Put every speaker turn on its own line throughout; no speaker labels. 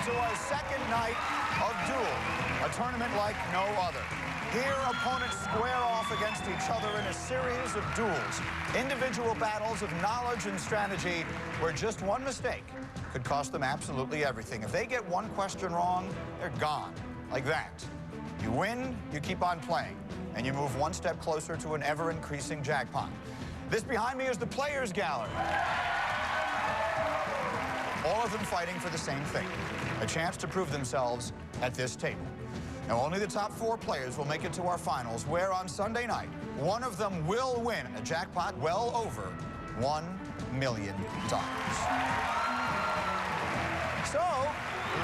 to our second night of Duel, a tournament like no other. Here, opponents square off against each other in a series of duels, individual battles of knowledge and strategy where just one mistake could cost them absolutely everything. If they get one question wrong, they're gone, like that. You win, you keep on playing, and you move one step closer to an ever-increasing jackpot. This behind me is the Players Gallery. All of them fighting for the same thing, a chance to prove themselves at this table. Now, only the top 4 players will make it to our finals, where on Sunday night, one of them will win a jackpot well over $1 million. So,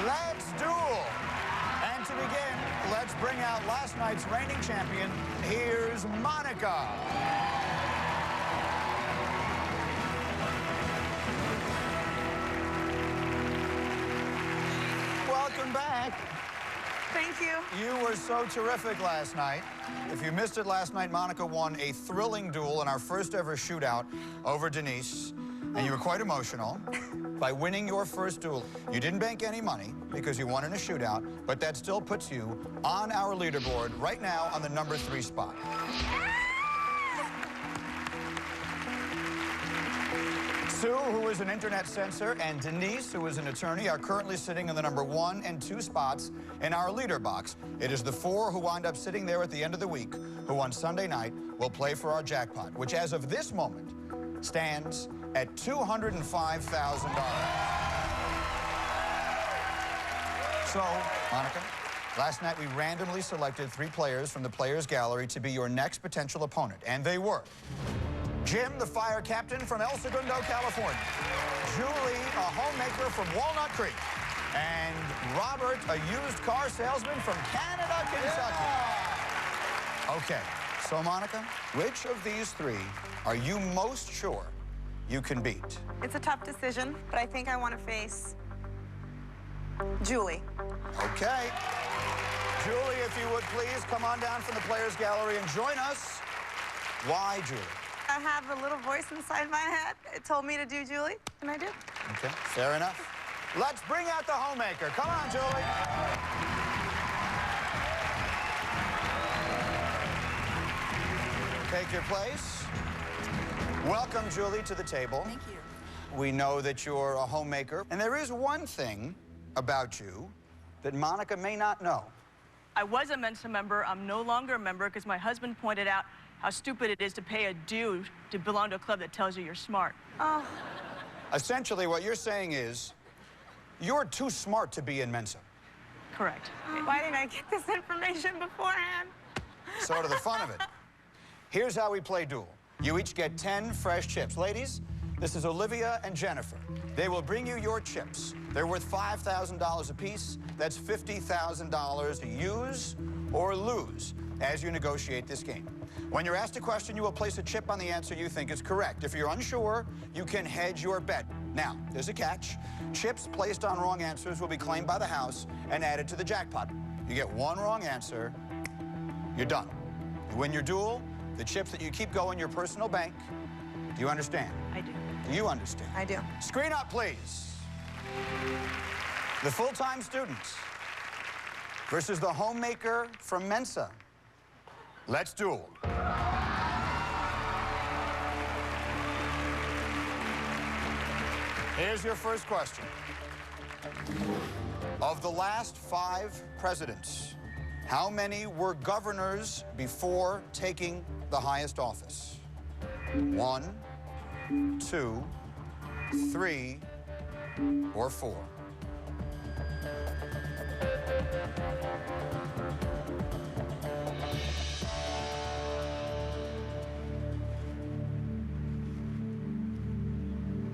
let's duel. And to begin, let's bring out last night's reigning champion. Here's Monica. Welcome back.
Thank you.
You were so terrific last night. If you missed it last night, Monica won a thrilling duel in our first ever shootout over Denise, and you were quite emotional by winning your first duel. You didn't bank any money because you won in a shootout, but that still puts you on our leaderboard right now on the number 3 spot. Sue, who is an internet censor, and Denise, who is an attorney, are currently sitting in the number 1 and 2 spots in our leader box. It is the 4 who wind up sitting there at the end of the week who on Sunday night will play for our jackpot, which as of this moment stands at $205,000. So, Monica, last night we randomly selected 3 players from the Players Gallery to be your next potential opponent, and they were Jim, the fire captain from El Segundo, California. Julie, a homemaker from Walnut Creek. And Robert, a used car salesman from Canada, Kentucky. Yeah. Okay, so Monica, which of these 3 are you most sure you can beat?
It's a tough decision, but I think I want to face Julie.
Okay. Julie, if you would please come on down from the Players Gallery and join us. Why Julie?
I have a little voice inside my head. It told me to do Julie, and I did.
Okay, fair enough. Let's bring out the homemaker. Come on, Julie. Take your place. Welcome, Julie, to the table.
Thank you.
We know that you're a homemaker, and there is one thing about you that Monica may not know.
I was a Mensa member. I'm no longer a member because my husband pointed out how stupid it is to pay a due to belong to a club that tells you you're smart.
Oh.
Essentially, what you're saying is you're too smart to be in Mensa.
Correct.
Why didn't I get this information beforehand?
Sort of the fun of it. Here's how we play Duel. You each get 10 fresh chips. Ladies, this is Olivia and Jennifer. They will bring you your chips. They're worth $5,000 apiece. That's $50,000 to use or lose as you negotiate this game. When you're asked a question, you will place a chip on the answer you think is correct. If you're unsure, you can hedge your bet. Now, there's a catch. Chips placed on wrong answers will be claimed by the house and added to the jackpot. You get one wrong answer, you're done. You win your duel, the chips that you keep go in your personal bank. Do you understand?
I do.
Do you understand?
I do.
Screen up, please. The full-time students versus the homemaker from Mensa. Let's duel. Here's your first question. Of the last 5 presidents, how many were governors before taking the highest office? 1, 2, 3, or 4?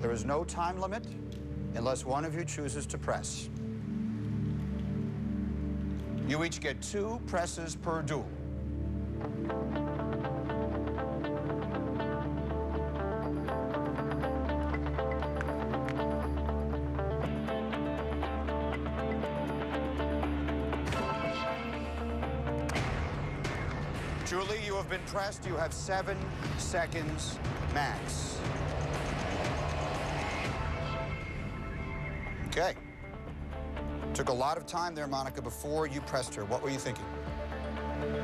There is no time limit unless one of you chooses to press. You each get 2 presses per duel. Julie, you have been pressed. You have 7 seconds max. Okay. Took a lot of time there, Monica, before you pressed her. What were you thinking?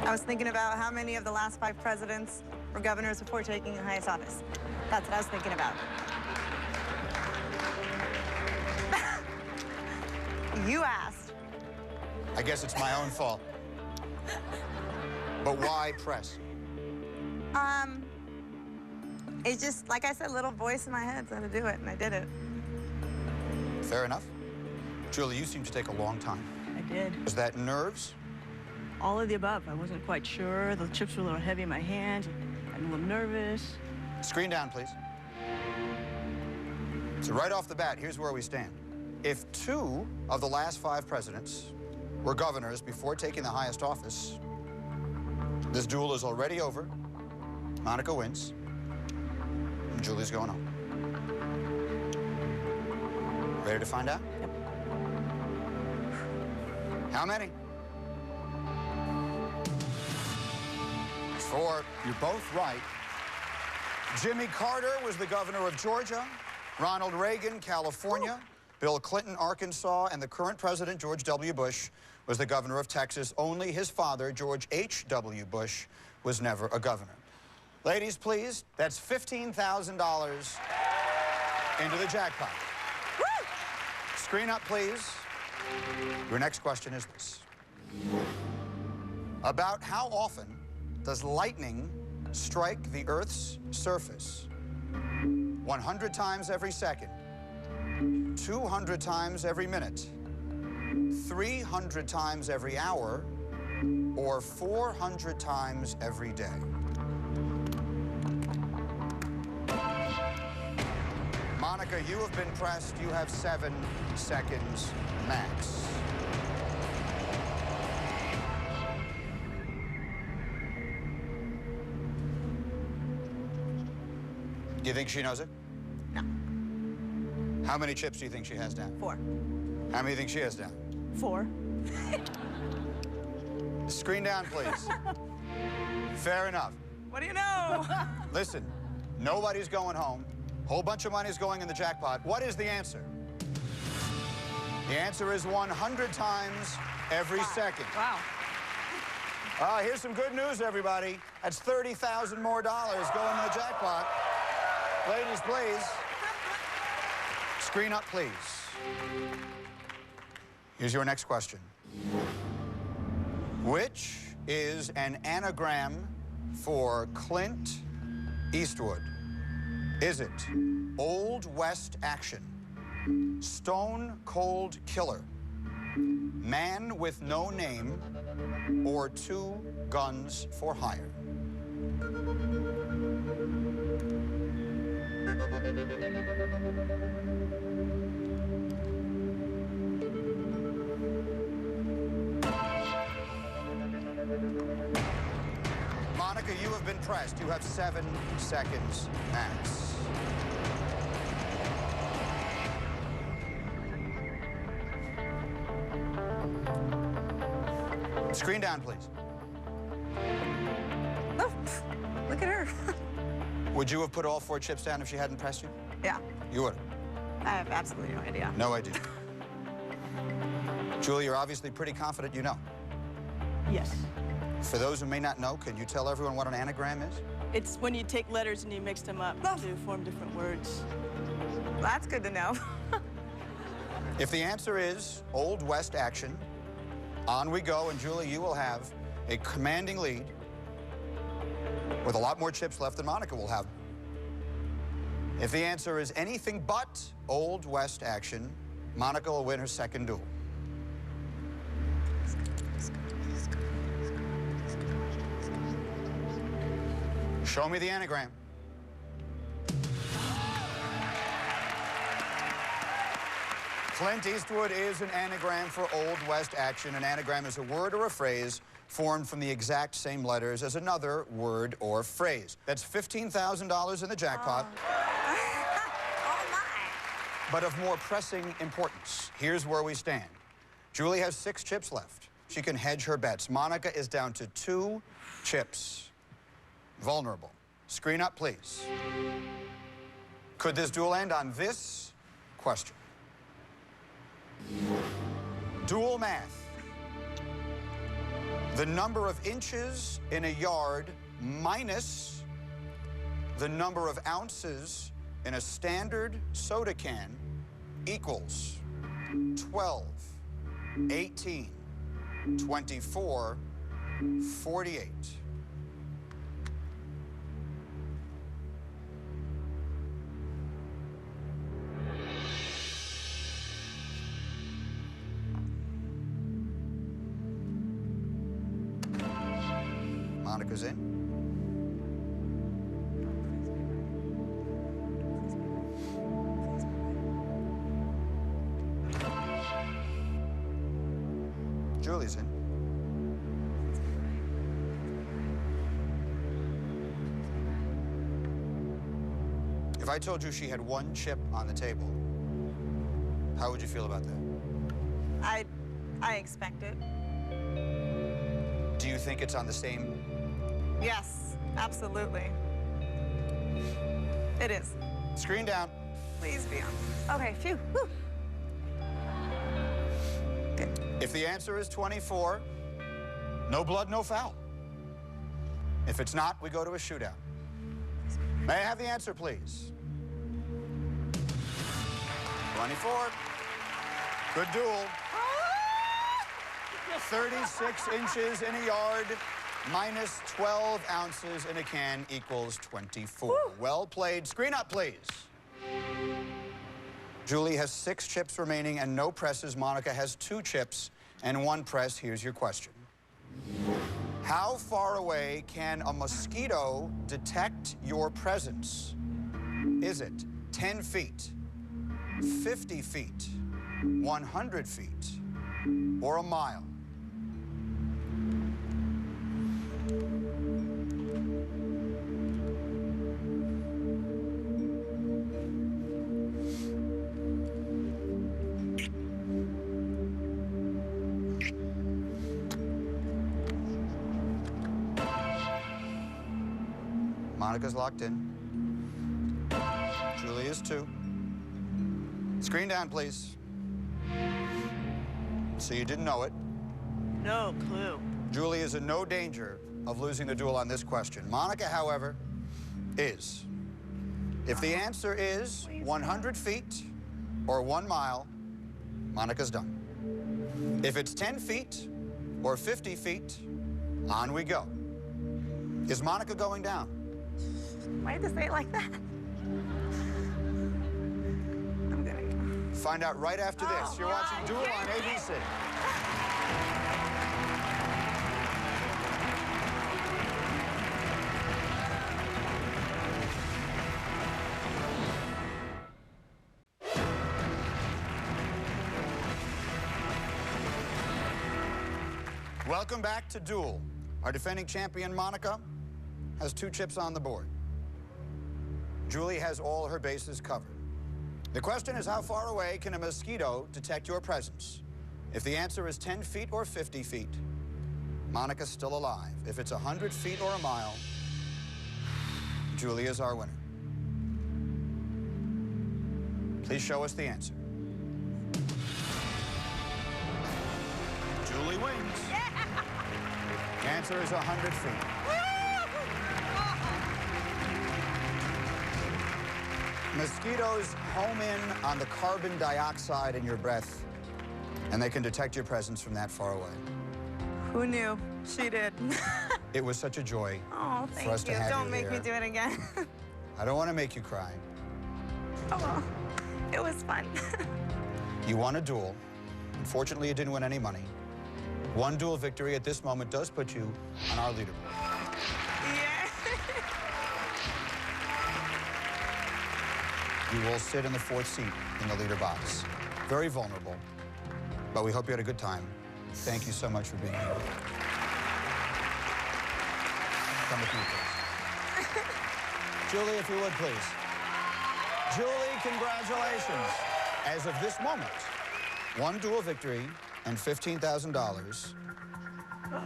I was thinking about how many of the last 5 presidents were governors before taking the highest office. That's what I was thinking about. You asked.
I guess it's my own fault. But why press?
It's just, like I said, little voice in my head said to do it, and I did it.
Fair enough. Julie, you seem to take a long time.
I did.
Was that nerves?
All of the above. I wasn't quite sure. The chips were a little heavy in my hands. I'm a little nervous.
Screen down, please. So right off the bat, here's where we stand. If 2 of the last 5 presidents were governors before taking the highest office, this duel is already over. Monica wins. And Julie's going home. Ready to find out?
Yep.
How many? 4. You're both right. Jimmy Carter was the governor of Georgia. Ronald Reagan, California. Bill Clinton, Arkansas. And the current president, George W. Bush, was the governor of Texas. Only his father, George H.W. Bush, was never a governor. Ladies, please, that's $15,000 into the jackpot.
Woo!
Screen up, please. Your next question is this. About how often does lightning strike the Earth's surface? 100 times every second, 200 times every minute, 300 times every hour, or 400 times every day? Monica, you have been pressed. You have 7 seconds max. Do you think she knows it?
No.
How many chips do you think she has down?
4.
How many do you think she has down?
4.
Screen down, please. Fair enough.
What do you know?
Listen, nobody's going home. Whole bunch of money's going in the jackpot. What is the answer? The answer is 100 times every second.
Wow.
Here's some good news, everybody. That's $30,000 more going in the jackpot. Ladies, please. Screen up, please. Here's your next question. Which is an anagram for Clint Eastwood? Is it Old West Action, Stone Cold Killer, Man with No Name, or 2 Guns for Hire? Monica, you have been pressed. You have 7 seconds max. Screen down, please.
Oh, look at her.
Would you have put all 4 chips down if she hadn't pressed you?
Yeah,
You would have.
I have absolutely no idea.
No idea. Julie, you're obviously pretty confident you know.
Yes.
For those who may not know, can you tell everyone what an anagram is?
It's when you take letters and you mix them up to form different words.
That's good to know.
If the answer is Old West Action, on we go, and Julie, you will have a commanding lead with a lot more chips left than Monica will have. If the answer is anything but Old West Action, Monica will win her second duel. Show me the anagram. Clint Eastwood is an anagram for Old West Action. An anagram is a word or a phrase formed from the exact same letters as another word or phrase. That's $15,000 in the jackpot.
Oh, my.
But of more pressing importance, here's where we stand. Julie has 6 chips left. She can hedge her bets. Monica is down to 2 chips. Vulnerable. Screen up, please. Could this duel end on this question? Dual math. The number of inches in a yard minus the number of ounces in a standard soda can equals 12, 18, 24, 48. Monica's in. Julie's in. If I told you she had one chip on the table, how would you feel about that?
I expect it.
Do you think it's on the same?
Yes, absolutely. It is.
Screen down.
Please be on. Okay, phew. Whew.
If the answer is 24, no blood, no foul. If it's not, we go to a shootout. May I have the answer, please? 24. Good duel. 36 inches in a yard minus 12 ounces in a can equals 24. Woo. Well played. Screen up, please. Julie has 6 chips remaining and no presses. Monica has 2 chips and 1 press. Here's your question. How far away can a mosquito detect your presence? Is it 10 feet, 50 feet, 100 feet, or a mile? Monica's locked in. Julie is too. Screen down, please. So you didn't know it.
No clue.
Julie is in no danger of losing the duel on this question. Monica, however, is. If the answer is 100 feet or 1 mile, Monica's done. If it's 10 feet or 50 feet, on we go. Is Monica going down?
Why did you say it like that? I'm gonna go.
Find out right after this. You're watching Duel on ABC. Welcome back to Duel. Our defending champion, Monica, has 2 chips on the board. Julie has all her bases covered. The question is, how far away can a mosquito detect your presence? If the answer is 10 feet or 50 feet, Monica's still alive. If it's 100 feet or a mile, Julie is our winner. Please show us the answer. Julie wins.
Yeah.
The answer is 100 feet. Mosquitoes home in on the carbon dioxide in your breath, and they can detect your presence from that far away.
Who knew? She did.
It was such a joy
Oh,
for us
thank you.
to have
Don't
you
make me
here.
do it again.
I don't want to make you cry.
Oh, well, it was fun.
You won a duel. Unfortunately, you didn't win any money. 1 duel victory at this moment does put you on our leaderboard.
Yeah.
You will sit in the 4th seat in the leader box. Very vulnerable, but we hope you had a good time. Thank you so much for being here. Come with me, please. Julie, if you would, please. Julie, congratulations. As of this moment, 1 duel victory and $15,000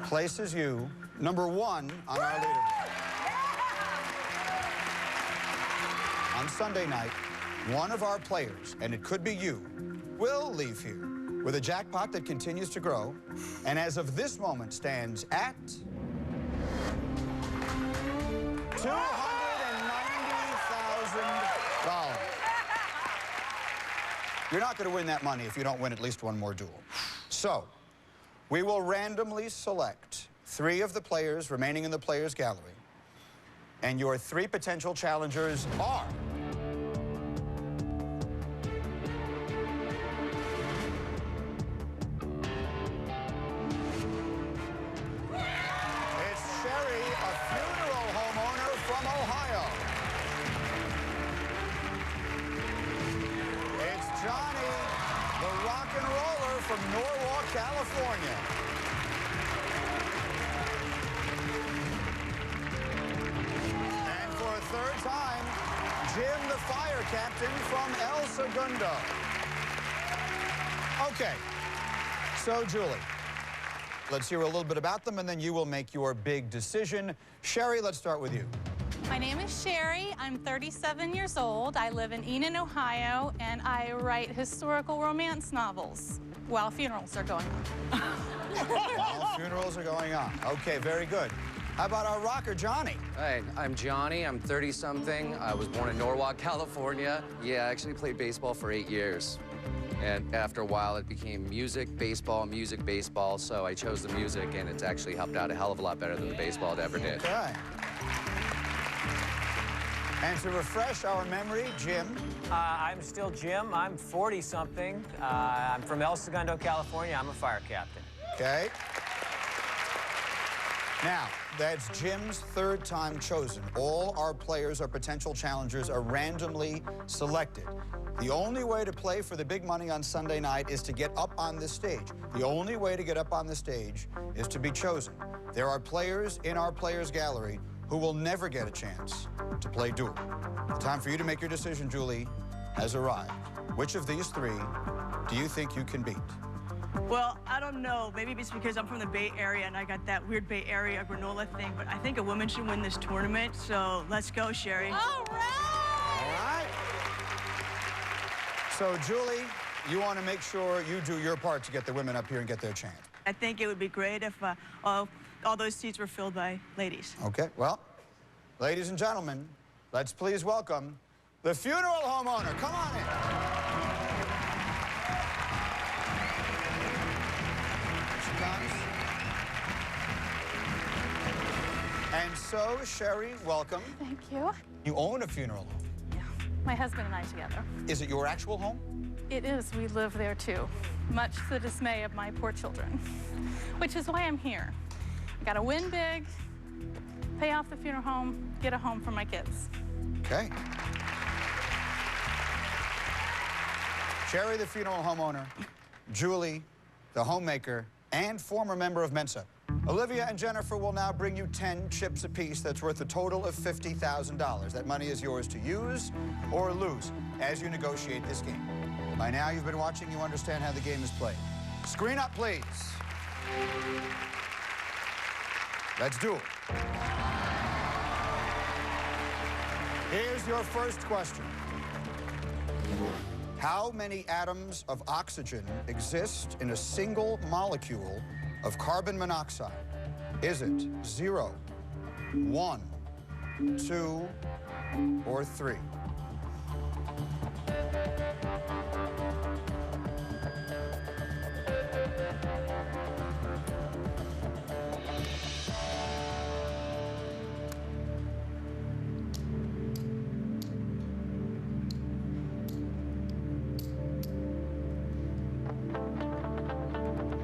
places you number 1 on our leaderboard. On Sunday night, one of our players, and it could be you, will leave here with a jackpot that continues to grow, and as of this moment stands at $290,000. You're not going to win that money if you don't win at least one more duel. So, we will randomly select 3 of the players remaining in the players' gallery, and your 3 potential challengers are... from Norwalk, California. And for a 3rd time, Jim the Fire Captain from El Segundo. Okay, so Julie, let's hear a little bit about them, and then you will make your big decision. Sherry, let's start with you.
My name is Sherry. I'm 37 years old. I live in Enid, Ohio, and I write historical romance novels while funerals are going on.
While funerals are going on. Okay, very good. How about our rocker, Johnny?
Hi, I'm Johnny. I'm 30-something. I was born in Norwalk, California. Yeah, I actually played baseball for 8 years. And after a while, it became music, baseball, so I chose the music, and it's actually helped out a hell of a lot better than the baseball it ever did.
Okay. And to refresh our memory, Jim.
I'm still Jim. I'm 40-something. I'm from El Segundo, California. I'm a fire captain.
Okay. Now, that's Jim's 3rd time chosen. All our players, our potential challengers, are randomly selected. The only way to play for the big money on Sunday night is to get up on this stage. The only way to get up on the stage is to be chosen. There are players in our players' gallery who will never get a chance to play Duel. The time for you to make your decision, Julie, has arrived. Which of these 3 do you think you can beat?
Well, I don't know. Maybe it's because I'm from the Bay Area and I got that weird Bay Area granola thing, but I think a woman should win this tournament, so let's go, Sherry.
All right!
All right. So, Julie, you want to make sure you do your part to get the women up here and get their chance.
I think it would be great if all those seats were filled by ladies.
Okay, well, ladies and gentlemen, let's please welcome the funeral homeowner. Come on in. She comes. And so, Sherry, welcome.
Thank you.
You own a funeral home.
Yeah, my husband and I together.
Is it your actual home?
It is. We live there, too, much to the dismay of my poor children, which is why I'm here. I gotta win big, pay off the funeral home, get a home for my kids.
Okay. Sherry, the funeral homeowner, Julie, the homemaker, and former member of Mensa. Olivia and Jennifer will now bring you 10 chips apiece. That's worth a total of $50,000. That money is yours to use or lose as you negotiate this game. By now, you've been watching, you understand how the game is played. Screen up, please. Let's do it. Here's your first question. How many atoms of oxygen exist in a single molecule of carbon monoxide? Is it 0, 1, 2, or 3?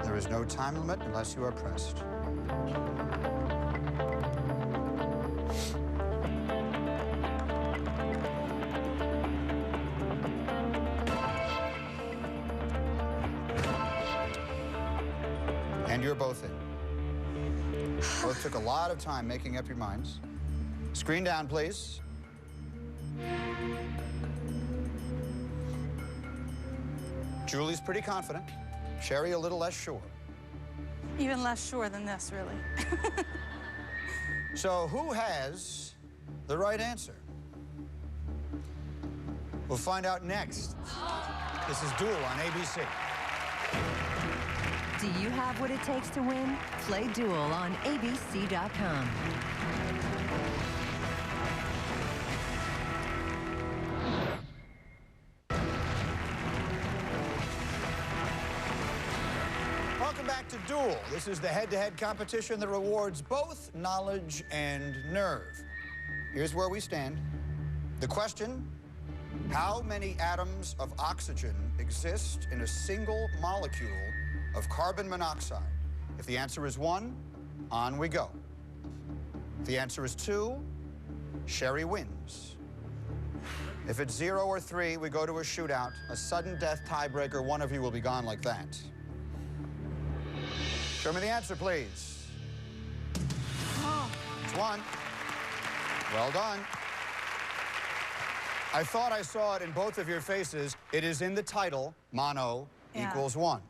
There is no time limit unless you are pressed. And you're both in. Both took a lot of time making up your minds. Screen down, please. Julie's pretty confident. Sherry, a little less sure.
Even less sure than this, really.
So who has the right answer? We'll find out next. This is Duel on ABC.
Do you have what it takes to win? Play Duel on abc.com.
Welcome back to Duel. This is the head-to-head competition that rewards both knowledge and nerve. Here's where we stand. The question: how many atoms of oxygen exist in a single molecule of carbon monoxide? If the answer is 1, on we go. If the answer is 2, Sherry wins. If it's 0 or 3, we go to a shootout, a sudden death tiebreaker. One of you will be gone like that. Show me the answer, please. It's 1. Well done. I thought I saw it in both of your faces. It is in the title, mono equals 1.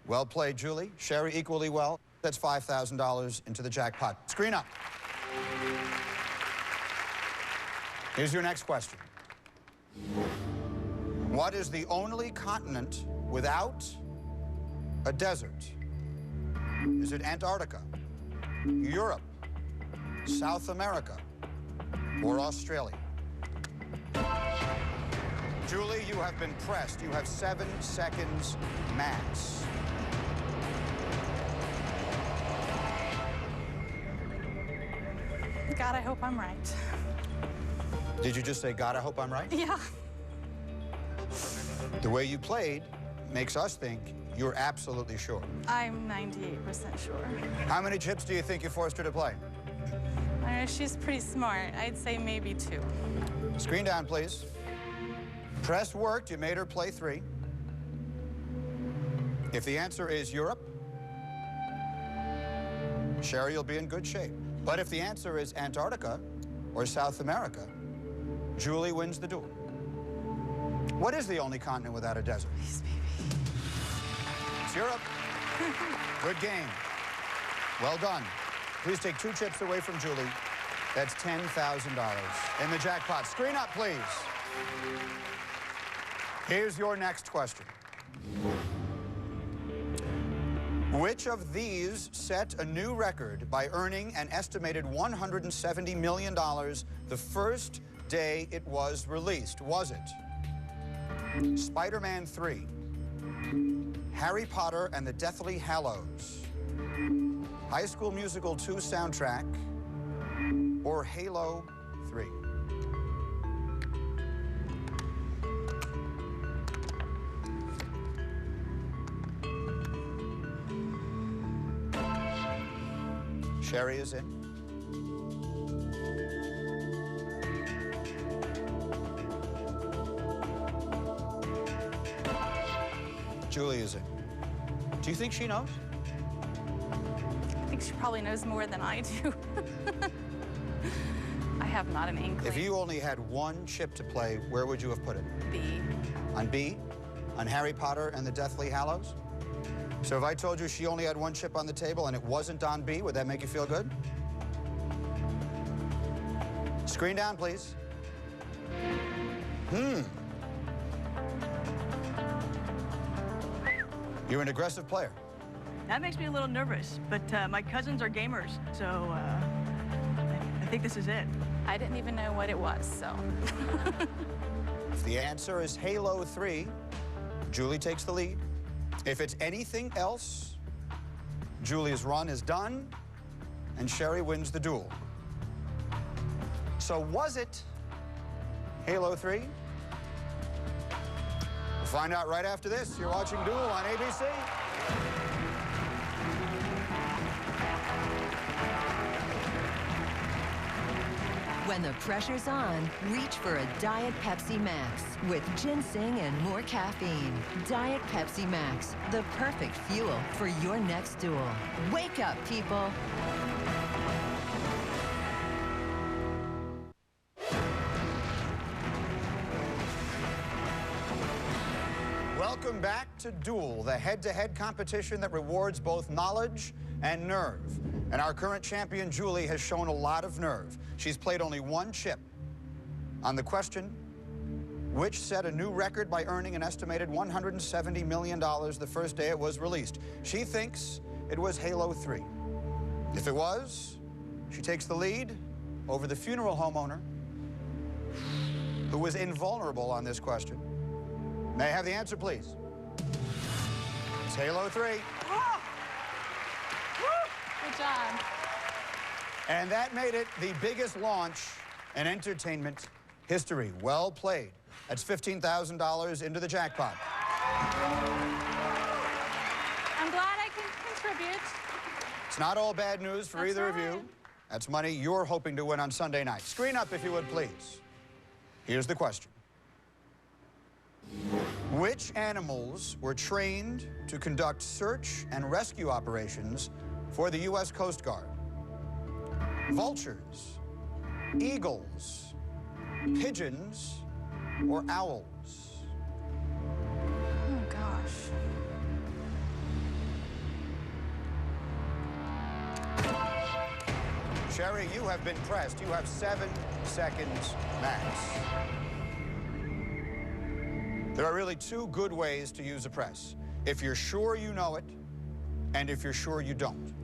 Well played, Julie. Sherry, equally well. That's $5,000 into the jackpot. Screen up. Here's your next question. What is the only continent without a desert? Is it Antarctica, Europe, South America, or Australia? Julie, you have been pressed. You have 7 seconds max.
God, I hope I'm right.
Did you just say, God, I hope I'm right?
Yeah.
The way you played makes us think you're absolutely sure.
I'm 98% sure.
How many chips do you think you forced her to play?
She's pretty smart. I'd say maybe 2.
Screen down, please. Press worked. You made her play 3. If the answer is Europe, Sherry will be in good shape. But if the answer is Antarctica or South America, Julie wins the duel. What is the only continent without a desert?
Please, baby.
It's Europe. Good game. Well done. Please take 2 chips away from Julie. That's $10,000 in the jackpot. Screen up, please. Here's your next question. Which of these set a new record by earning an estimated $170 million the first day it was released? Was it Spider-Man 3, Harry Potter and the Deathly Hallows, High School Musical 2 soundtrack, or Halo 3? Sherry is in. Julie is in. Do you think she knows?
I think she probably knows more than I do. I have not an inkling.
If you only had 1 chip to play, where would you have put it?
B.
On B? On Harry Potter and the Deathly Hallows? So if I told you she only had 1 chip on the table and it wasn't on B, would that make you feel good? Screen down, please. You're an aggressive player.
That makes me a little nervous, but my cousins are gamers, so I think this is it.
I didn't even know what it was, so.
If the answer is Halo 3, Julie takes the lead. If it's anything else, Julie's run is done, and Sherry wins the duel. So was it Halo 3? We'll find out right after this. You're watching Duel on ABC.
When the pressure's on, reach for a Diet Pepsi Max with ginseng and more caffeine. Diet Pepsi Max, the perfect fuel for your next duel. Wake up, people.
Welcome back to Duel, the head-to-head competition that rewards both knowledge and nerve. And our current champion, Julie, has shown a lot of nerve. She's played only 1 chip. On the question, which set a new record by earning an estimated $170 million the first day it was released. She thinks it was Halo 3. If it was, she takes the lead over the funeral home owner, who was invulnerable on this question. May I have the answer, please? It's Halo 3.
Oh.
Good job.
And that made it the biggest launch in entertainment history. Well played. That's $15,000 into the jackpot.
I'm glad I can contribute.
It's not all bad news for either of you. That's money you're hoping to win on Sunday night. Screen up, if you would, please. Here's the question. Which animals were trained to conduct search and rescue operations for the U.S. Coast Guard? Vultures, eagles, pigeons, or owls?
Oh, gosh.
Sherry, you have been pressed. You have 7 seconds max. There are really 2 good ways to use a press. If you're sure you know it, and if you're sure you don't.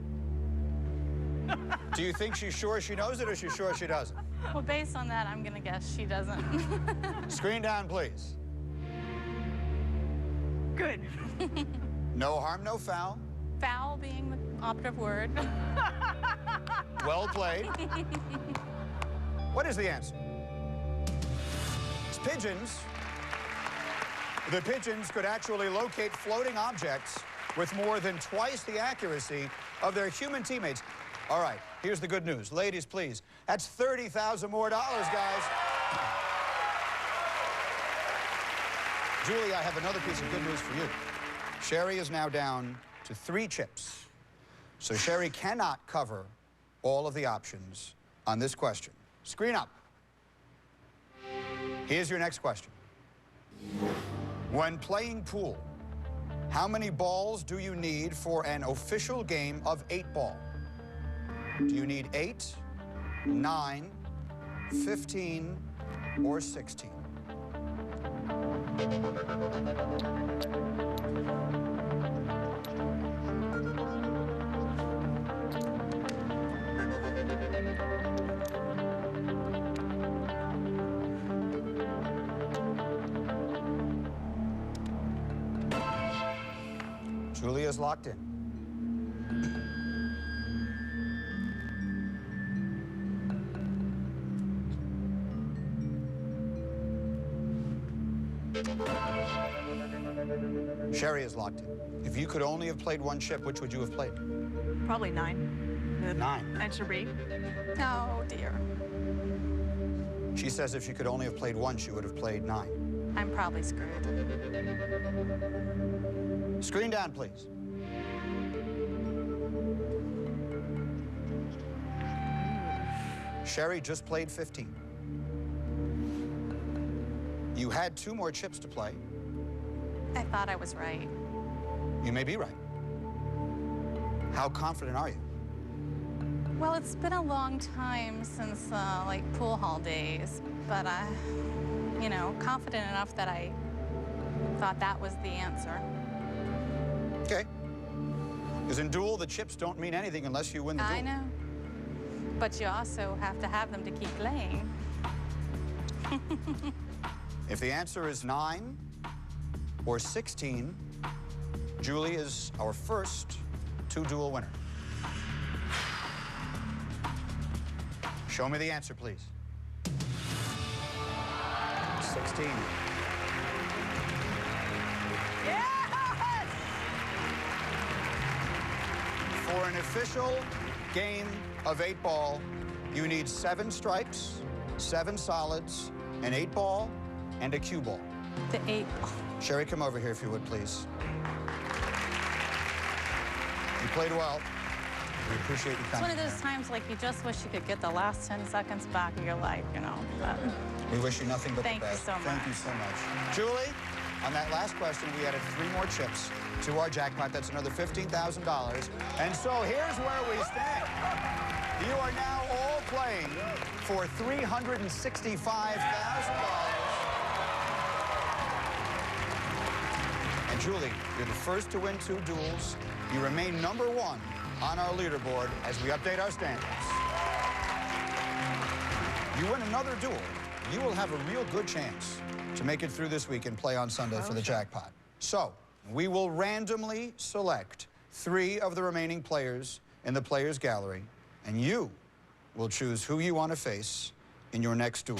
Do you think she's sure she knows it, or she's sure she doesn't?
Well, based on that, I'm going to guess she doesn't.
Screen down, please.
Good.
No harm, no foul.
Foul being the operative word.
Well played. What is the answer? It's pigeons. The pigeons could actually locate floating objects with more than twice the accuracy of their human teammates. All right, here's the good news. Ladies, please. That's $30,000 more, guys. Julie, I have another piece of good news for you. Sherry is now down to 3 chips. So Sherry cannot cover all of the options on this question. Screen up. Here's your next question. When playing pool, how many balls do you need for an official game of 8-ball? Do you need 8, 9, 15, or 16? Julia's locked in. Sherry is locked in. If you could only have played 1 chip, which would you have played?
Probably 9.
9.
Answer B.
Oh, dear.
She says if she could only have played 1, she would have played 9.
I'm probably screwed.
Screen down, please. Sherry just played 15. You had 2 more chips to play.
I thought I was right.
You may be right. How confident are you?
Well, it's been a long time since, like, pool hall days, but you know, confident enough that I thought that was the answer.
Okay. Because in Duel, the chips don't mean anything unless you win the duel.
I know. But you also have to have them to keep playing.
If the answer is 9 or 16, Julie is our first 2-duel winner. Show me the answer, please. 16.
Yes!
For an official game of 8-ball, you need 7 stripes, 7 solids, an 8-ball, and a cue ball.
The 8-ball.
Sherry, come over here if you would, please. You played well. We appreciate you
It's
coming.
one of those times, like, you just wish you could get the last 10 seconds back of your life, you know. But
We wish you nothing but
Thank
the
you
best.
so
Thank you
much.
so much. Julie, on that last question, we added 3 more chips to our jackpot. That's another $15,000. And so here's where we stand. You are now all playing for $365,000. Julie, you're the first to win 2 duels. You remain #1 on our leaderboard as we update our standings. You win another duel, you will have a real good chance to make it through this week and play on Sunday for the jackpot. So, we will randomly select 3 of the remaining players in the players gallery, and you will choose who you want to face in your next duel.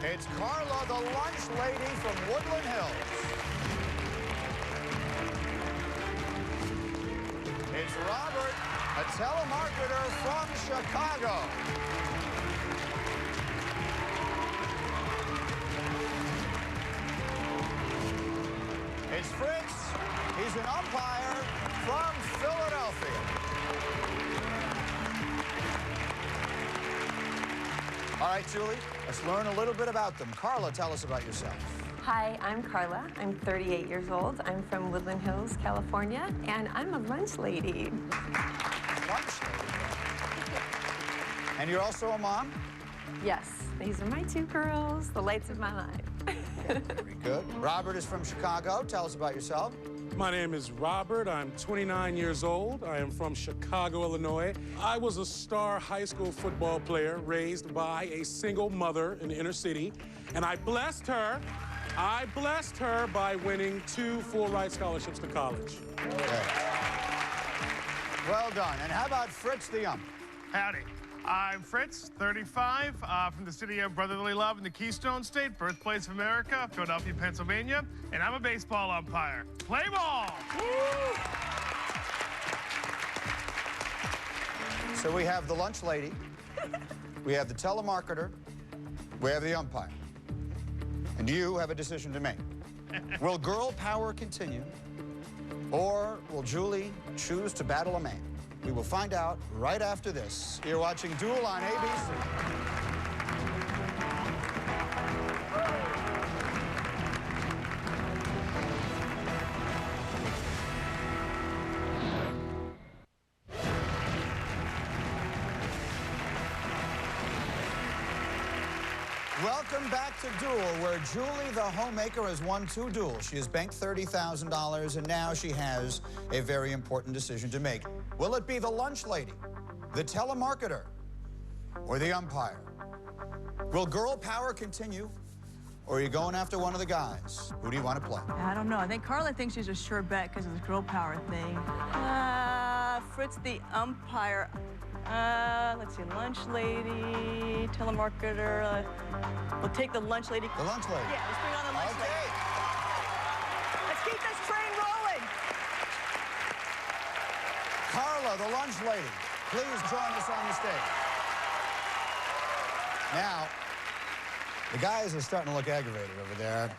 It's Carla, the lunch lady from Woodland Hills. It's Robert, a telemarketer from Chicago. It's Fritz. He's an umpire from Philadelphia. All right, Julie, let's learn a little bit about them. Carla, tell us about yourself.
Hi, I'm Carla. I'm 38 years old. I'm from Woodland Hills, California, and I'm a lunch lady.
Lunch lady. And you're also a mom?
Yes, these are my 2 girls, the lights of my life.
Very good. Robert is from Chicago. Tell us about yourself.
My name is Robert. I'm 29 years old. I am from Chicago, Illinois. I was a star high school football player raised by a single mother in the inner city, and I blessed her by winning 2 full-ride scholarships to college.
Okay. Well done. And how about Fritz the ump?
Howdy. I'm Fritz, 35, from the city of brotherly love in the Keystone State, birthplace of America, Philadelphia, Pennsylvania, and I'm a baseball umpire. Play ball! Woo!
So we have the lunch lady, we have the telemarketer, we have the umpire. And you have a decision to make. Will girl power continue, or will Julie choose to battle a man? We will find out right after this. You're watching Duel on ABC. Welcome back to Duel, where Julie, the homemaker, has won 2 duels. She has banked $30,000, and now she has a very important decision to make. Will it be the lunch lady, the telemarketer, or the umpire? Will girl power continue, or are you going after one of the guys? Who do you want to play?
I don't know. I think Carla thinks she's a sure bet because of the girl power thing. Fritz the umpire. Let's see, lunch lady, telemarketer. We'll take the lunch lady.
The lunch lady?
Yeah, let's bring on the lunch lady. Let's keep this train rolling.
Carla, the lunch lady, please join us on the stage. Now, the guys are starting to look aggravated over there.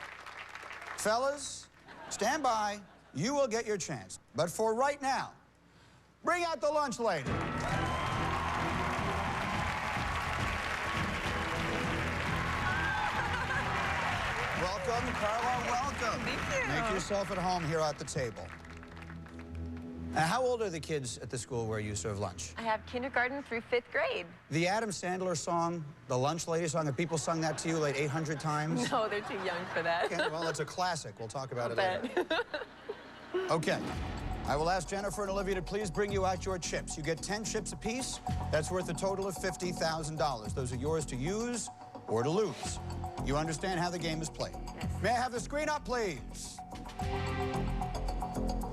Fellas, stand by. You will get your chance. But for right now, bring out the lunch lady. Welcome, Carla, welcome.
Thank you.
Make yourself at home here at the table. Now, how old are the kids at the school where you serve lunch?
I have kindergarten through 5th grade.
The Adam Sandler song, the lunch lady song, have people sung that to you like 800 times?
No, they're too young for that.
Okay, well, it's a classic. We'll talk about it later. Okay. I will ask Jennifer and Olivia to please bring you out your chips. You get 10 chips apiece. That's worth a total of $50,000. Those are yours to use or to lose. You understand how the game is played?
Yes.
May I have the screen up, please?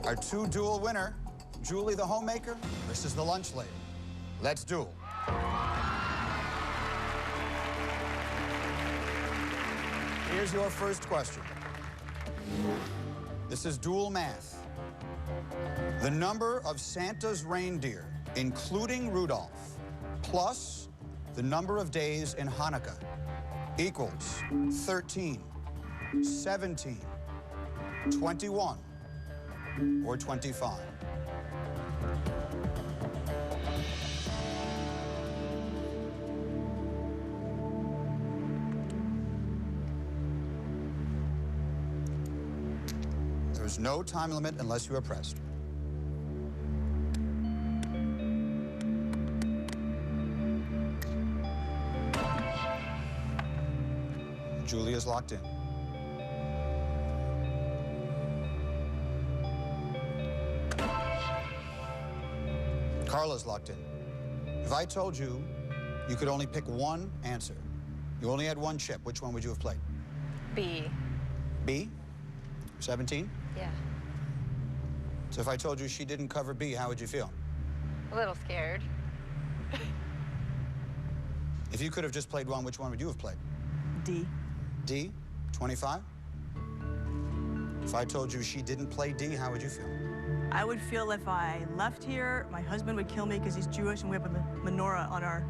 Our 2-duel winner, Julie the homemaker versus the lunch lady. Let's duel. Here's your first question. This is dual math. The number of Santa's reindeer, including Rudolph, plus the number of days in Hanukkah equals 13, 17, 21, or 25. There's no time limit unless you are pressed. Julia's locked in. Carla's locked in. If I told you you could only pick one answer, you only had one chip, which one would you have played?
B.
B? 17?
Yeah.
So if I told you she didn't cover B, how would you feel?
A little scared.
If you could have just played one, which one would you have played?
D.
D? 25? If I told you she didn't play D, how would you feel?
I would feel if I left here, my husband would kill me because he's Jewish and we have a menorah on our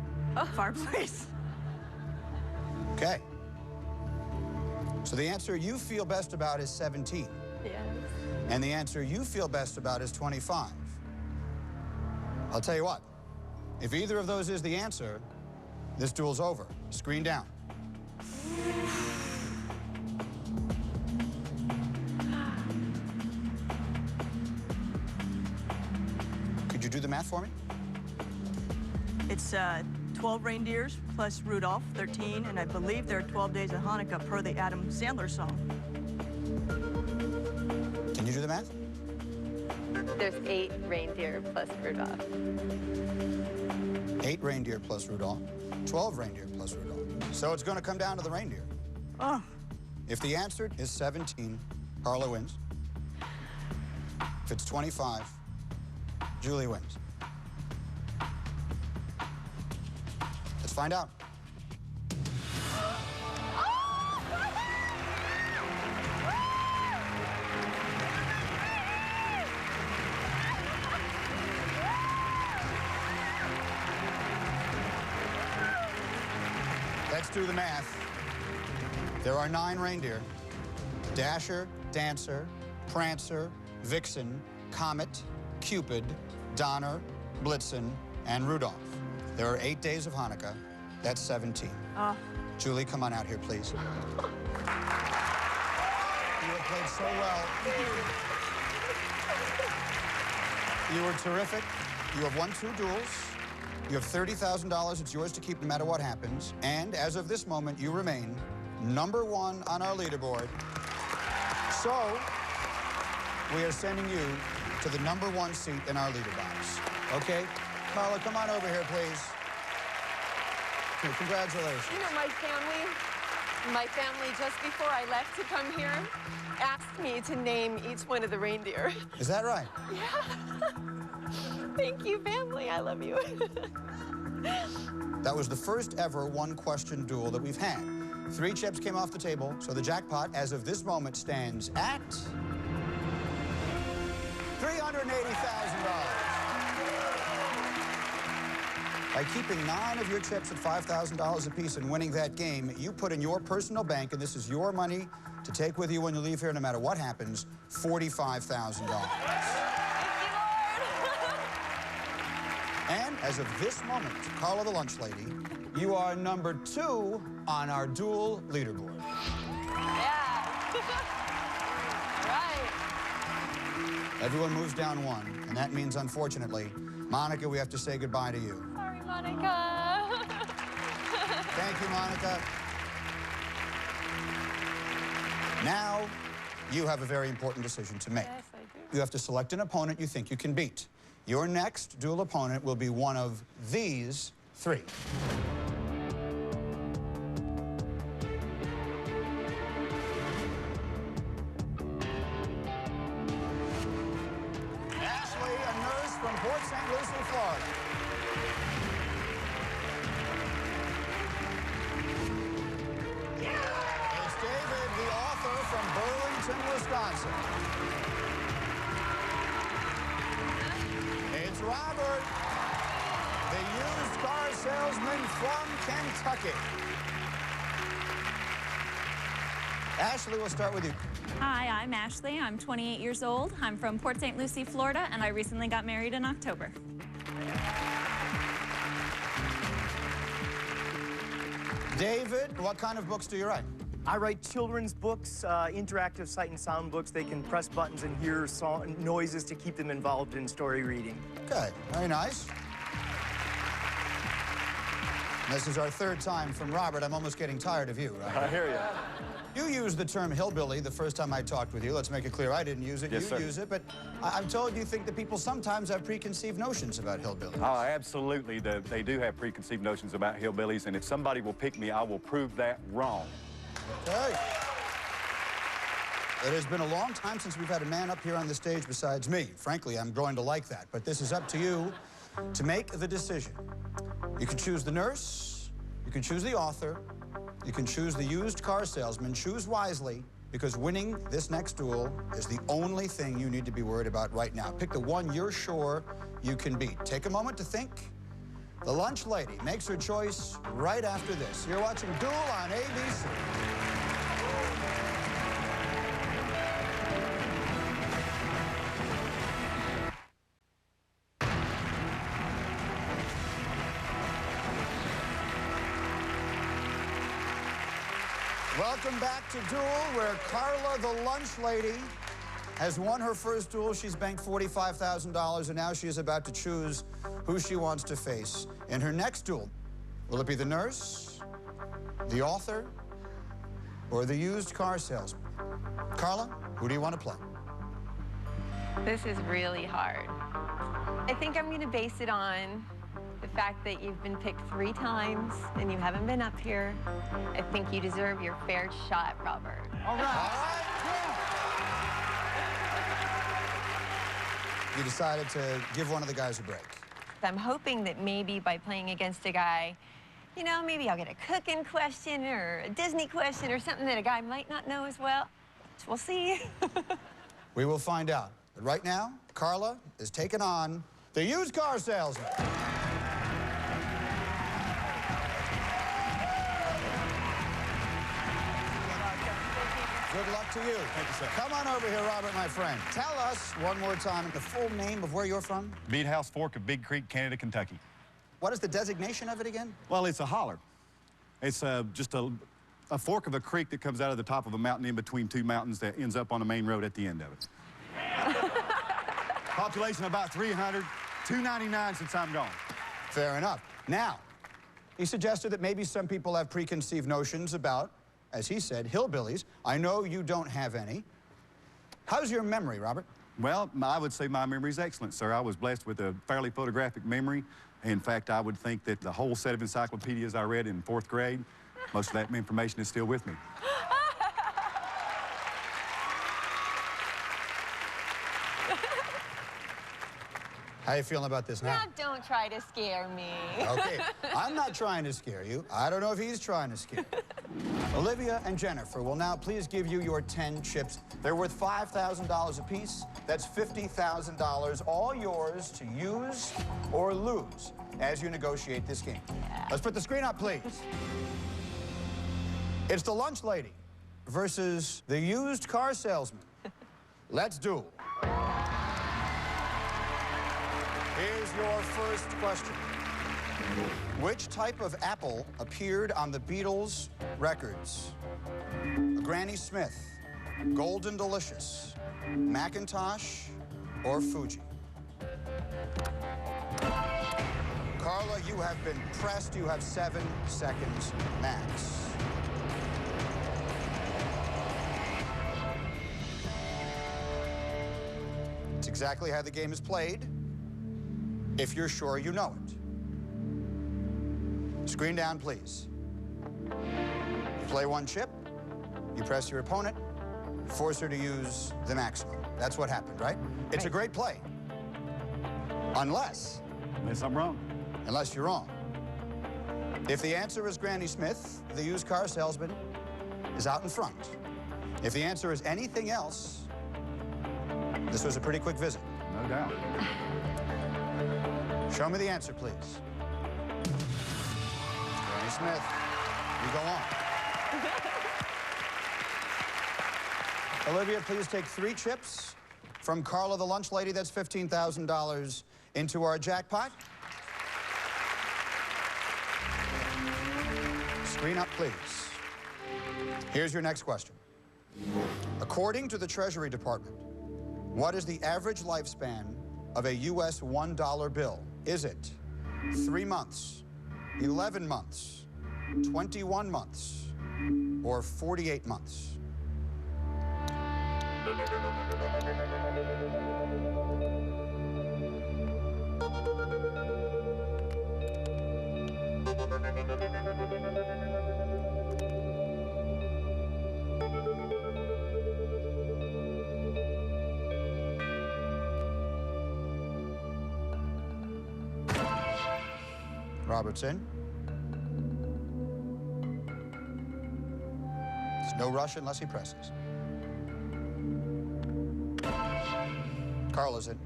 fireplace.
Okay. So the answer you feel best about is 17.
Yes.
And the answer you feel best about is 25. I'll tell you what, if either of those is the answer, this duel's over. Screen down. Could you do the math for me?
It's 12 reindeers plus Rudolph, 13, and I believe there are 12 days of Hanukkah per the Adam Sandler song.
Can you do the math?
There's 8 reindeer plus Rudolph.
8 reindeer plus Rudolph, 12 reindeer plus Rudolph. So it's going to come down to the reindeer.
Oh.
If the answer is 17, Carla wins. If it's 25, Julie wins. Let's find out. Let's do the math. There are 9 reindeer. Dasher, Dancer, Prancer, Vixen, Comet, Cupid, Donner, Blitzen, and Rudolph. There are 8 days of Hanukkah. That's 17. Julie, come on out here, please. You have played so well. You were terrific. You have won 2 duels. You have $30,000. It's yours to keep no matter what happens. And as of this moment, you remain #1 on our leaderboard. So we are sending you to the #1 seat in our leader box. Okay? Carla, come on over here, please. Congratulations.
You know, my family, just before I left to come here, asked me to name each one of the reindeer.
Is that right?
Yeah. Thank you, family. I love you.
That was the first ever one-question duel that we've had. 3 chips came off the table, so the jackpot, as of this moment, stands at $380,000. By keeping 9 of your chips at $5,000 apiece and winning that game, you put in your personal bank, and this is your money to take with you when you leave here, no matter what happens, $45,000. And as of this moment, Carla the Lunch Lady, you are #2 on our duel leaderboard.
Yeah. Right.
Everyone moves down 1, and that means, unfortunately, Monica, we have to say goodbye to you.
Sorry, Monica.
Thank you, Monica. Now, you have a very important decision to make.
Yes, I do.
You have to select an opponent you think you can beat. Your next duel opponent will be one of these 3. Ashley, a nurse from Port St. Lucie, Florida. It's David, the author from Burlington, Wisconsin. It's Robert, the used car salesman from Kentucky. Ashley, we'll start with you.
Hi, I'm Ashley. I'm 28 years old. I'm from Port St. Lucie, Florida, and I recently got married in October.
David, what kind of books do you write?
I write children's books, interactive sight and sound books. They can press buttons and hear noises to keep them involved in story reading.
Okay, very nice. This is our third time from Robert. I'm almost getting tired of you, right?
I hear you.
You used the term hillbilly the first time I talked with you. Let's make it clear I didn't use it.
Yes,
you
sir.
use it, but I'm told you think that people sometimes have preconceived notions about hillbillies.
Oh, absolutely. They do have preconceived notions about hillbillies, and if somebody will pick me, I will prove that wrong.
Okay. It has been a long time since we've had a man up here on the stage besides me. Frankly, I'm going to like that, but this is up to you to make the decision. You can choose the nurse, you can choose the author, you can choose the used car salesman. Choose wisely, because winning this next duel is the only thing you need to be worried about right now. Pick the one you're sure you can beat. Take a moment to think. The lunch lady makes her choice right after this. You're watching Duel on ABC. Welcome back to Duel, where Carla, the lunch lady, has won her first duel. She's banked $45,000, and now she is about to choose who she wants to face in her next duel. Will it be the nurse, the author, or the used car salesman? Carla, who do you want to play?
This is really hard. I think I'm going to base it on the fact that you've been picked 3 times and you haven't been up here. I think you deserve your fair shot, Robert.
All right. You decided to give one of the guys a break.
I'm hoping that maybe by playing against a guy, you know, maybe I'll get a cooking question or a Disney question or something that a guy might not know as well. We'll see.
We will find out. But right now, Carla is taking on the used car salesman. Good luck to you. Thank you, sir. Come on over here, Robert, my friend. Tell us one more time the full name of where you're from.
Beat House Fork of Big Creek, Canada, Kentucky.
What is the designation of it again?
Well, it's a holler. It's just a fork of a creek that comes out of the top of a mountain in between 2 mountains that ends up on a main road at the end of it. Population about 300, 299 since I'm gone.
Fair enough. Now, he suggested that maybe some people have preconceived notions about, as he said, hillbillies. I know you don't have any. How's your memory, Robert?
Well, I would say my memory is excellent, sir. I was blessed with a fairly photographic memory. In fact, I would think that the whole set of encyclopedias I read in 4th grade, most of that information is still with me.
How you feeling about this now?
Now, don't try to scare me.
Okay, I'm not trying to scare you. I don't know if he's trying to scare you. Olivia and Jennifer will now please give you your 10 chips. They're worth $5,000 apiece. That's $50,000, all yours to use or lose as you negotiate this game. Let's put the screen up, please. It's the lunch lady versus the used car salesman. Let's duel. Here's your first question. Which type of apple appeared on the Beatles' records? Granny Smith, Golden Delicious, Macintosh, or Fuji? Carla, you have been pressed. You have 7 seconds max. It's exactly how the game is played, if you're sure you know it. Screen down, please. You play 1 chip, you press your opponent, force her to use the maximum. That's what happened, right? It's a great play. Unless
I'm wrong.
Unless you're wrong. If the answer is Granny Smith, the used car salesman is out in front. If the answer is anything else, this was a pretty quick visit.
No doubt.
Show me the answer, please. Granny Smith, you go on. Olivia, please take 3 chips from Carla, the lunch lady. That's $15,000 into our jackpot. Screen up, please. Here's your next question. According to the Treasury Department, what is the average lifespan of a U.S. $1 bill? Is it 3 months, 11 months, 21 months, or 48 months? Robert's in. There's no rush unless he presses. Carla's in.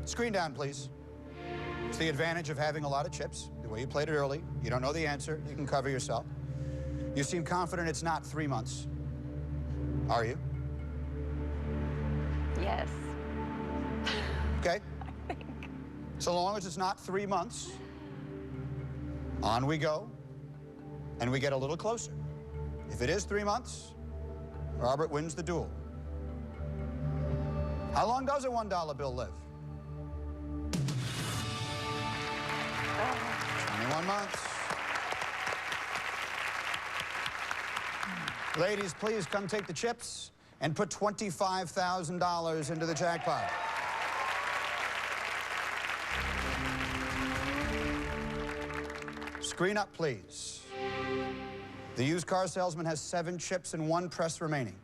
Screen down, please. It's the advantage of having a lot of chips. The way you played it early, you don't know the answer, you can cover yourself. You seem confident it's not 3 months. Are you?
Yes.
Okay. So long as it's not 3 months, on we go, and we get a little closer. If it is 3 months, Robert wins the duel. How long does a $1 bill live? 21 months. Ladies, please come take the chips and put $25,000 into the jackpot. Screen up, please. The used car salesman has 7 chips and 1 press remaining.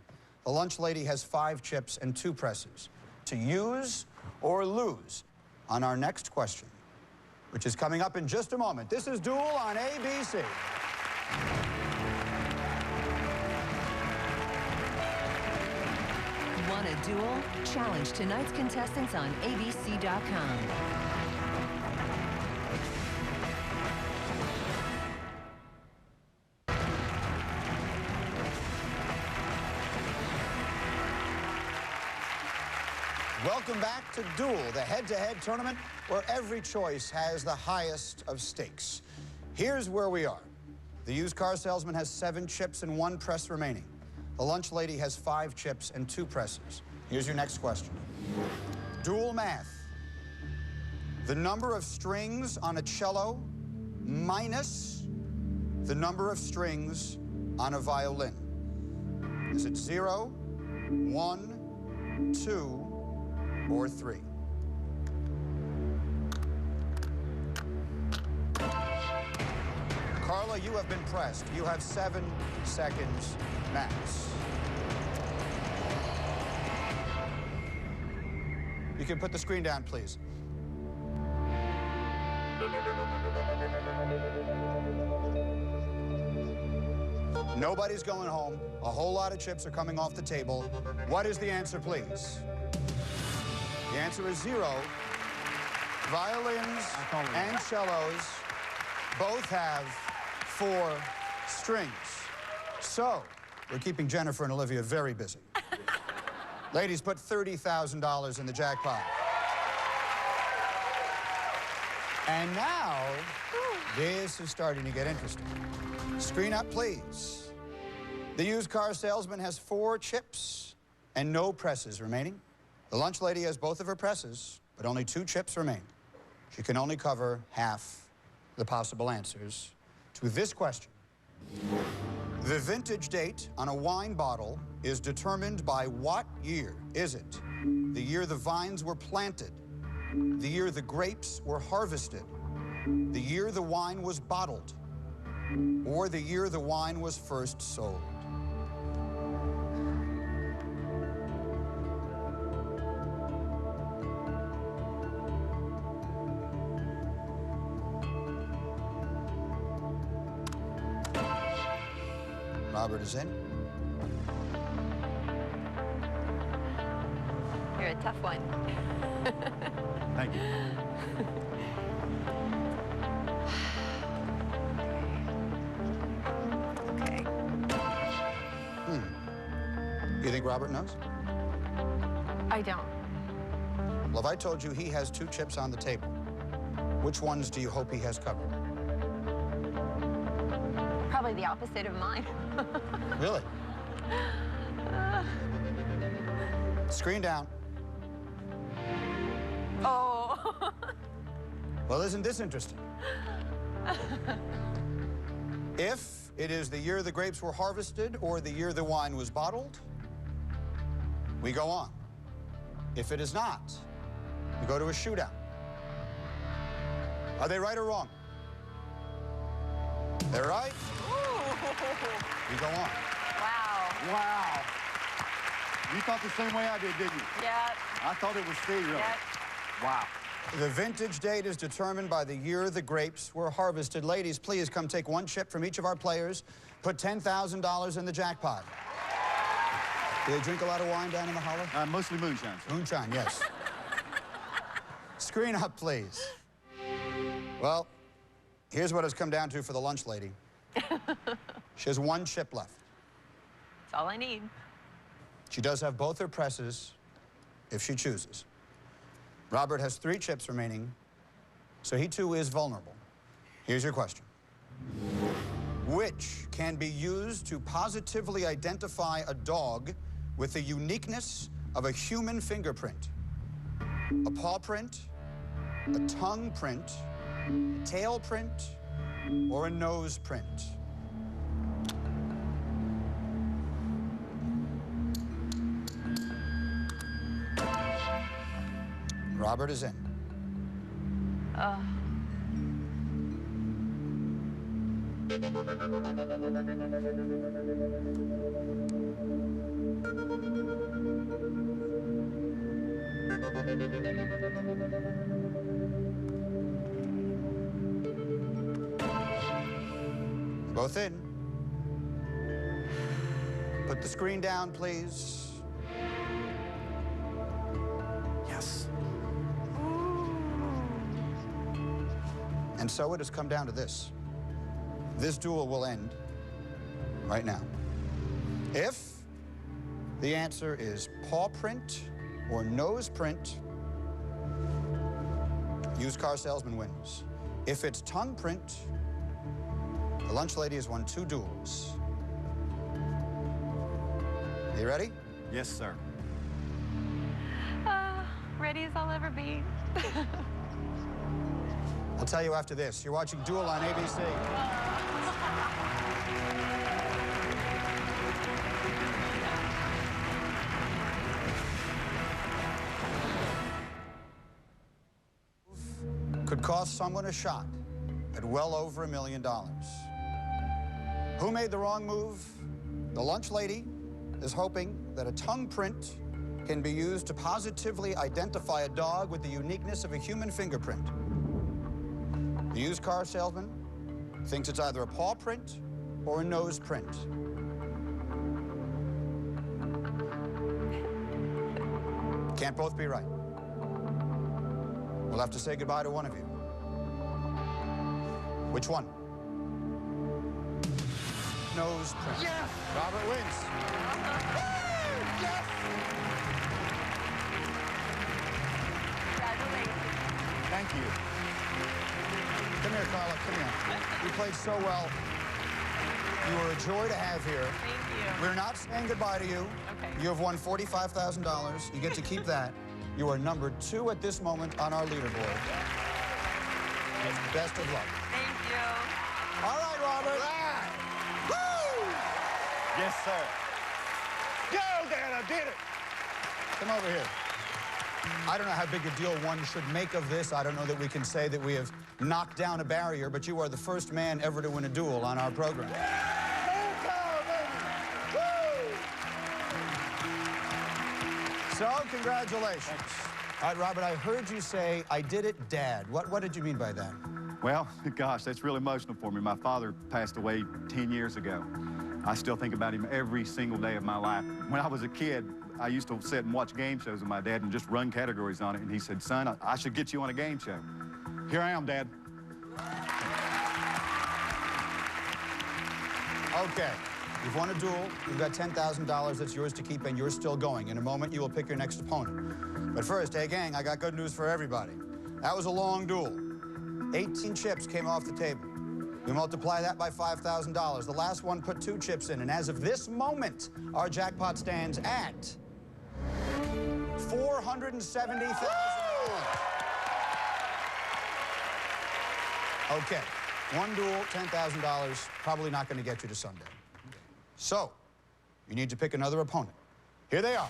The lunch lady has 5 chips and 2 presses. To use or lose on our next question, which is coming up in just a moment. This is Duel on ABC.
Want a duel? Challenge tonight's contestants on abc.com.
Welcome back to Duel, the head-to-head tournament where every choice has the highest of stakes. Here's where we are. The used car salesman has 7 chips and 1 press remaining. The lunch lady has 5 chips and 2 presses. Here's your next question. Duel math. The number of strings on a cello minus the number of strings on a violin. Is it 0, 1, 2, or 3? Carla, you have been pressed. You have 7 seconds max. You can put the screen down, please. Nobody's going home. A whole lot of chips are coming off the table. What is the answer, please? The answer is 0. Violins and cellos both have 4 strings. So, we're keeping Jennifer and Olivia very busy. Ladies, put $30,000 in the jackpot. And now, this is starting to get interesting. Screen up, please. The used car salesman has 4 chips and no presses remaining. The lunch lady has both of her presses, but only 2 chips remain. She can only cover half the possible answers to this question. The vintage date on a wine bottle is determined by what year? Is it the year the vines were planted, the year the grapes were harvested, the year the wine was bottled, or the year the wine was first sold? Robert is in.
You're a tough one.
Thank you.
Okay.
You think Robert knows?
I don't.
Well, if I told you he has 2 chips on the table, which ones do you hope he has covered?
Probably the opposite of mine.
Really? Screen down.
Oh.
Well, isn't this interesting? If it is the year the grapes were harvested or the year the wine was bottled, we go on. If it is not, we go to a shootout. Are they right or wrong? They're right. We go on.
Wow.
Wow. You thought the same way I did, didn't you?
Yep.
I thought it was C, really.
Yep.
Wow.
The vintage date is determined by the year the grapes were harvested. Ladies, please come take one chip from each of our players. Put $10,000 in the jackpot. Do they drink a lot of wine down in the hollow?
Mostly moonshine, sir.
Moonshine, yes. Screen up, please. Well, here's what it's come down to for the lunch lady. She has one chip left.
That's all I need.
She does have both her presses if she chooses. Robert has 3 chips remaining, so he too is vulnerable. Here's your question. Which can be used to positively identify a dog with the uniqueness of a human fingerprint? A paw print, a tongue print, a tail print, or a nose print? Robert is in. Both in. Put the screen down, please. Yes. And so it has come down to this. This duel will end right now. If the answer is paw print or nose print, used car salesman wins. If it's tongue print, the lunch lady has won 2 duels. Are you ready?
Yes, sir.
Ready as I'll ever be.
I'll tell you after this. You're watching Duel on ABC. Could cost someone a shot at well over $1 million. Who made the wrong move? The lunch lady is hoping that a tongue print can be used to positively identify a dog with the uniqueness of a human fingerprint. The used car salesman thinks it's either a paw print or a nose print. Can't both be right. We'll have to say goodbye to one of you. Which one? Nose print.
Yes!
Robert wins.
Yes!
Congratulations.
Thank you.
Come here, Carla, come here. You played so well. You were a joy to have here.
Thank you.
We're not saying goodbye to you.
Okay.
You have won $45,000. You get to keep that. You are number 2 at this moment on our leaderboard. Best of luck.
Thank you.
All right, Robert. Woo!
Yes, sir.
Go, Dad, I did it. Come over here. I don't know how big a deal one should make of this. I don't know that we can say that we have knocked down a barrier, but you are the first man ever to win a duel on our program. So, congratulations. All right, Robert, I heard you say, I did it, Dad. What did you mean by that?
Well, gosh, that's really emotional for me. My father passed away 10 years ago. I still think about him every single day of my life. When I was a kid, I used to sit and watch game shows with my dad and just run categories on it. And he said, son, I should get you on a game show. Here I am, Dad.
Okay. You've won a duel. You've got $10,000 that's yours to keep, and you're still going. In a moment, you will pick your next opponent. But first, hey, gang, I got good news for everybody. That was a long duel. 18 chips came off the table. We multiply that by $5,000. The last one put 2 chips in, and as of this moment, our jackpot stands at $470,000. Okay. One duel, $10,000, probably not going to get you to Sunday. So, you need to pick another opponent. Here they are.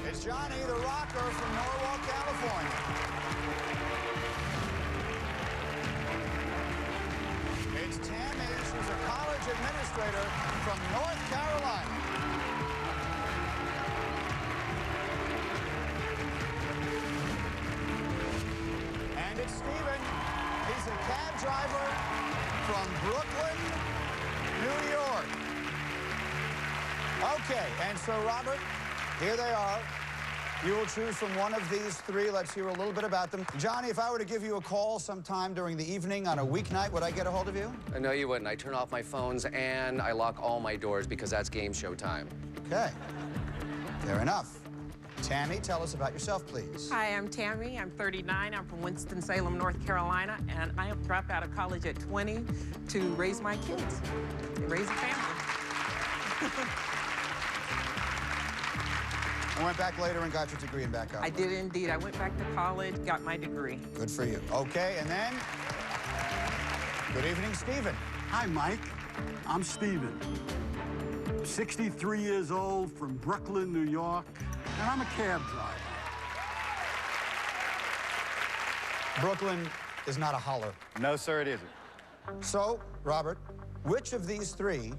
It's Johnny the Rocker from Norwalk, California. It's Tammy, she's a college administrator from North Carolina. And it's Steven. He's a cab driver from Brooklyn, New York. Okay, and so, Robert, here they are. You will choose from one of these three. Let's hear a little bit about them. Johnny, if I were to give you a call sometime during the evening on a weeknight, would I get a hold of you?
No, you wouldn't. I turn off my phones and I lock all my doors because that's game show time.
Okay. Fair enough. Tammy, tell us about yourself, please.
Hi, I'm Tammy. I'm 39. I'm from Winston-Salem, North Carolina, and I have dropped out of college at 20 to raise my kids and raise a family.
I went back later and got your degree and back out.
I did indeed. I went back to college, got my degree.
Good for you. Okay, and then, good evening, Stephen.
Hi, Mike. I'm Stephen. 63 years old, from Brooklyn, New York, and I'm a cab driver.
Brooklyn is not a holler.
No, sir, it isn't.
So, Robert, which of these three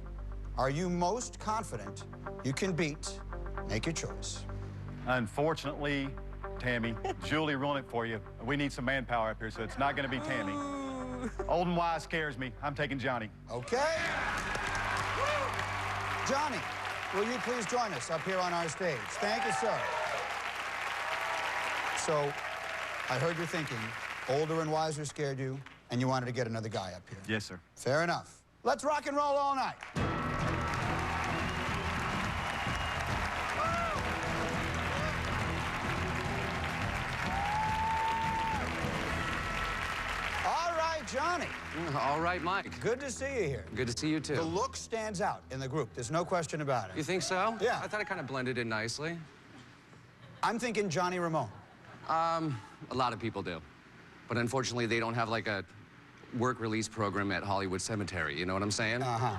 are you most confident you can beat? Make your choice.
Unfortunately, Tammy, Julie ruined it for you. We need some manpower up here, so it's not going to be Tammy. Old and wise scares me. I'm taking Johnny.
Okay. Johnny, will you please join us up here on our stage? Thank you, sir. So, I heard you thinking, older and wiser scared you, and you wanted to get another guy up here.
Yes, sir.
Fair enough. Let's rock and roll all night. Johnny.
All right, Mike.
Good to see you here.
Good to see you, too.
The look stands out in the group. There's no question about it.
You think so?
Yeah.
I thought it kind of blended in nicely.
I'm thinking Johnny Ramone.
A lot of people do. But unfortunately, they don't have, like, a work release program at Hollywood Cemetery. You know what I'm saying?
Uh-huh.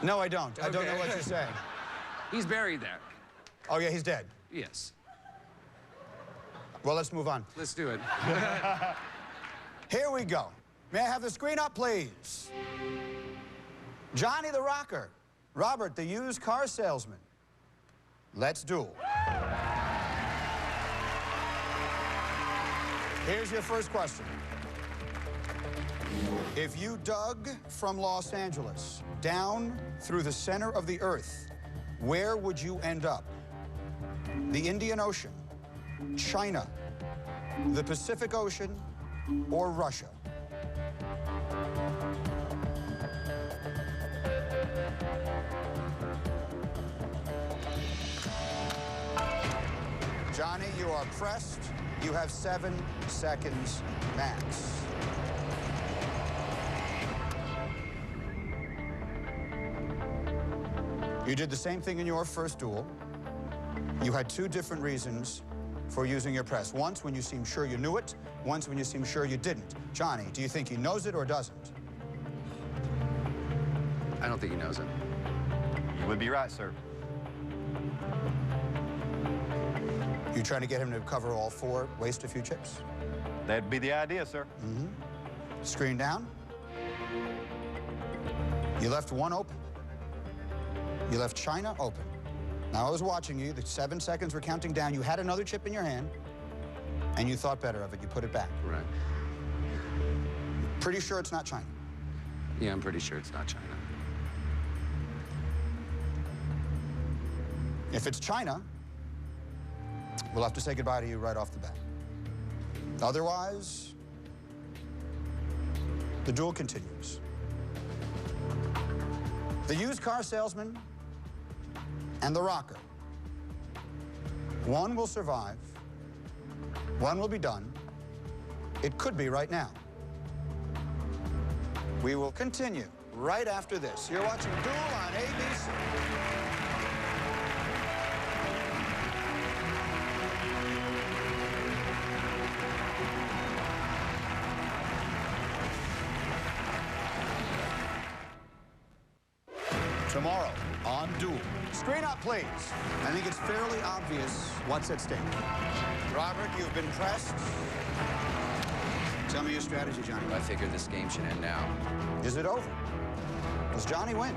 No, I don't. Okay. I don't know what you're saying.
He's buried there.
Oh, yeah, he's dead?
Yes.
Well, let's move on.
Let's do it.
Here we go. May I have the screen up, please? Johnny the Rocker, Robert the used car salesman. Let's duel. Here's your first question. If you dug from Los Angeles down through the center of the earth, where would you end up? The Indian Ocean, China, the Pacific Ocean, or Russia? Johnny, you are pressed. You have 7 seconds max. You did the same thing in your first duel. You had 2 different reasons for using your press. Once when you seemed sure you knew it, once when you seemed sure you didn't. Johnny, do you think he knows it or doesn't?
I don't think he knows it.
You would be right, sir.
You trying to get him to cover all 4, waste a few chips?
That'd be the idea, sir.
Mm-hmm. Screen down. You left 1 open. You left China open. Now, I was watching you. The 7 seconds were counting down. You had another chip in your hand, and you thought better of it. You put it back.
Right.
Pretty sure it's not China.
Yeah, I'm pretty sure it's not China.
If it's China, we'll have to say goodbye to you right off the bat. Otherwise, the duel continues. The used car salesman and the rocker. One will survive. One will be done. It could be right now. We will continue right after this. You're watching Duel on ABC. Tomorrow on Duel. Screen up, please. I think it's fairly obvious what's at stake. Robert, you've been pressed. Tell me your strategy, Johnny.
I figure this game should end now.
Is it over? Does Johnny win?